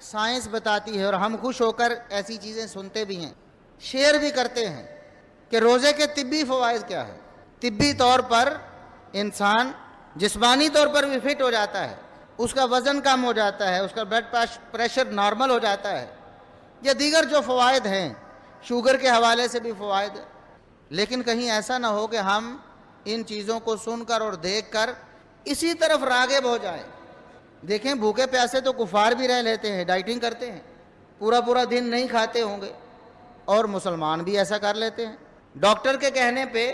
Science بتاتی ہے اور ہم خوش ہو کر ایسی چیزیں سنتے بھی ہیں، شیئر بھی کرتے ہیں کہ روزے کے طبی فوائد کیا ہے۔ طبی طور پر انسان جسمانی طور پر بھی فٹ ہو جاتا ہے، اس کا وزن کم ہو جاتا ہے، اس کا بلڈ پریشر نارمل ہو جاتا ہے، یا دیگر جو فوائد ہیں، شوگر کے حوالے سے بھی فوائد ہیں۔ لیکن کہیں ایسا نہ ہو کہ ہم ان چیزوں کو سن کر اور دیکھ کر اسی طرف راغب ہو جائیں۔ دیکھیں بھوکے پیاسے تو کفار بھی رہ لیتے ہیں، ڈائٹنگ کرتے ہیں، پورا پورا دن نہیں کھاتے ہوں گے، اور مسلمان بھی ایسا کر لیتے ہیں۔ ڈاکٹر کے کہنے پہ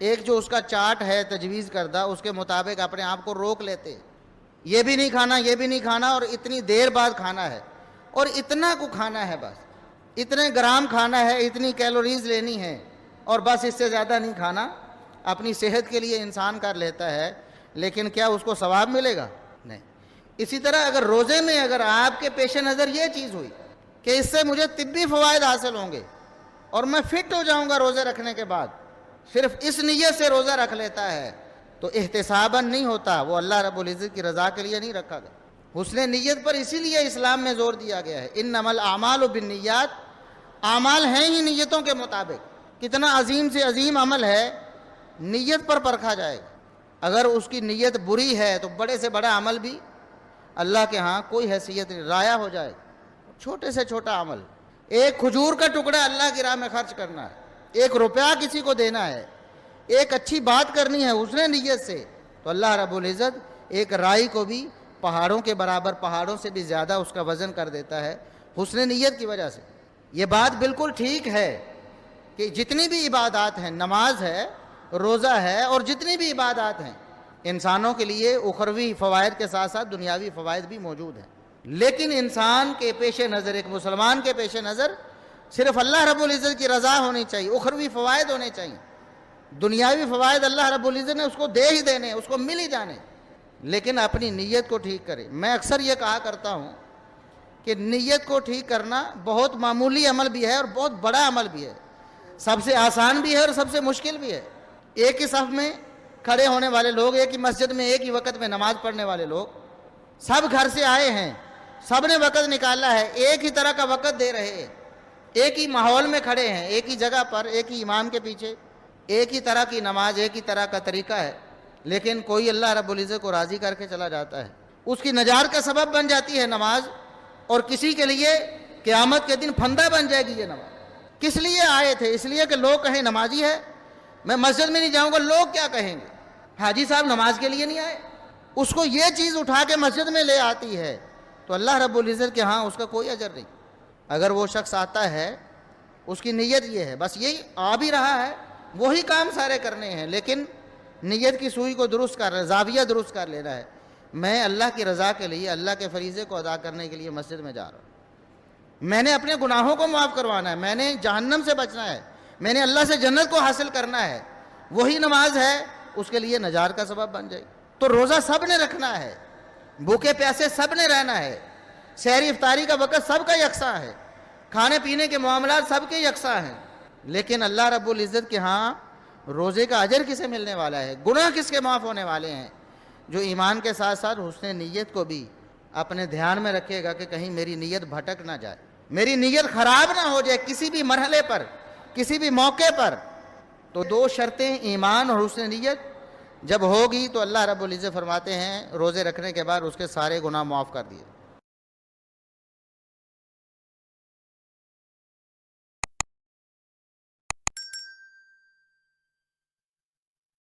ایک جو اس کا چارٹ ہے تجویز کردہ، اس کے مطابق اپنے آپ کو روک لیتے ہیں، یہ بھی نہیں کھانا، یہ بھی نہیں کھانا، اور اتنی دیر بعد کھانا ہے، اور اتنا کو کھانا ہے، بس اتنے گرام کھانا ہے، اتنی کیلوریز لینی ہے، اور بس اس سے زیادہ نہیں کھانا۔ اپنی صحت کے لیے انسان کر لیتا ہے، لیکن کیا اس کو ثواب ملے گا؟ نہیں۔ اسی طرح اگر روزے میں اگر آپ کے پیش نظر یہ چیز ہوئی کہ اس سے مجھے طبی فوائد حاصل ہوں گے اور میں فٹ ہو جاؤں گا روزے رکھنے کے بعد، صرف اس نیت سے روزہ رکھ لیتا ہے تو احتساباً نہیں ہوتا، وہ اللہ رب العزت کی رضا کے لیے نہیں رکھا گیا۔ حسن نیت پر اسی لیے اسلام میں زور دیا گیا ہے، انما الاعمال بالنیات، اعمال ہیں ہی نیتوں کے مطابق۔ کتنا عظیم سے عظیم عمل ہے، نیت پر پرکھا جائے گا۔ اگر اس کی نیت بری ہے تو بڑے سے بڑا عمل بھی اللہ کے ہاں کوئی حیثیت نہیں، ضائع ہو جائے گا۔ چھوٹے سے چھوٹا عمل، ایک کھجور کا ٹکڑا اللہ کی راہ میں خرچ کرنا ہے، 1 روپیہ کسی کو دینا ہے، ایک اچھی بات کرنی ہے حسن نیت سے، تو اللہ رب العزت ایک رائی کو بھی پہاڑوں کے برابر، پہاڑوں سے بھی زیادہ اس کا وزن کر دیتا ہے حسن نیت کی وجہ سے۔ یہ بات بالکل ٹھیک ہے کہ جتنی بھی عبادات ہیں، نماز ہے، روزہ ہے، اور جتنی بھی عبادات ہیں، انسانوں کے لیے اخروی فوائد کے ساتھ ساتھ دنیاوی فوائد بھی موجود ہیں، لیکن انسان کے پیش نظر، ایک مسلمان کے پیش نظر صرف اللہ رب العزت کی رضا ہونی چاہیے، اخروی فوائد ہونے چاہیے۔ دنیاوی فوائد اللہ رب العزت نے اس کو دے ہی دینے، اس کو مل ہی جانے، لیکن اپنی نیت کو ٹھیک کرے۔ میں اکثر یہ کہا کرتا ہوں کہ نیت کو ٹھیک کرنا بہت معمولی عمل بھی ہے اور بہت بڑا عمل بھی ہے، سب سے آسان بھی ہے اور سب سے مشکل بھی ہے۔ ایک ہی صف میں کھڑے ہونے والے لوگ، ایک ہی مسجد میں ایک ہی وقت میں نماز پڑھنے والے لوگ، سب گھر سے آئے ہیں، سب نے وقت نکالا ہے، ایک ہی طرح کا وقت دے رہے ہیں، ایک ہی ماحول میں کھڑے ہیں، ایک ہی جگہ پر، ایک ہی امام کے پیچھے، ایک ہی طرح کی نماز، ایک ہی طرح کا طریقہ ہے، لیکن کوئی اللہ رب العزت کو راضی کر کے چلا جاتا ہے، اس کی نجات کا سبب بن جاتی ہے نماز، اور کسی کے لیے قیامت کے دن پھندہ بن جائے گی یہ نماز۔ کس لیے آئے تھے؟ اس لیے کہ لوگ کہیں نمازی ہے، میں مسجد میں نہیں جاؤں گا، لوگ کیا کہیں گے، حاجی صاحب نماز کے لیے نہیں آئے۔ اس کو یہ چیز اٹھا کے مسجد میں لے آتی ہے تو اللہ رب العزت کے ہاں اس کا کوئی اجر نہیں۔ اگر وہ شخص آتا ہے، اس کی نیت یہ ہے، بس یہی آ بھی رہا ہے، وہی کام سارے کرنے ہیں، لیکن نیت کی سوئی کو درست کر رہا ہے، زاویہ درست کر لینا ہے، میں اللہ کی رضا کے لیے، اللہ کے فریضے کو ادا کرنے کے لیے مسجد میں جا رہا ہوں، میں نے اپنے گناہوں کو معاف کروانا ہے، میں نے جہنم سے بچنا ہے، میں نے اللہ سے جنت کو حاصل کرنا ہے، وہی نماز ہے اس کے لیے نجات کا سبب بن جائے۔ تو روزہ سب نے رکھنا ہے، بھوکے پیاسے سب نے رہنا ہے، سحری افطاری کا وقت سب کا یکساں ہے، کھانے پینے کے معاملات سب کے یکساں ہیں، لیکن اللہ رب العزت کے ہاں روزے کا اجر کسے ملنے والا ہے، گناہ کس کے معاف ہونے والے ہیں؟ جو ایمان کے ساتھ ساتھ حسن نیت کو بھی اپنے دھیان میں رکھے گا کہ کہیں میری نیت بھٹک نہ جائے، میری نیت خراب نہ ہو جائے کسی بھی مرحلے پر، کسی بھی موقع پر۔ تو 2 شرطیں، ایمان اور حسن نیت جب ہوگی تو اللہ رب العزت فرماتے ہیں روزے رکھنے کے بعد اس کے سارے گناہ معاف کر دیے۔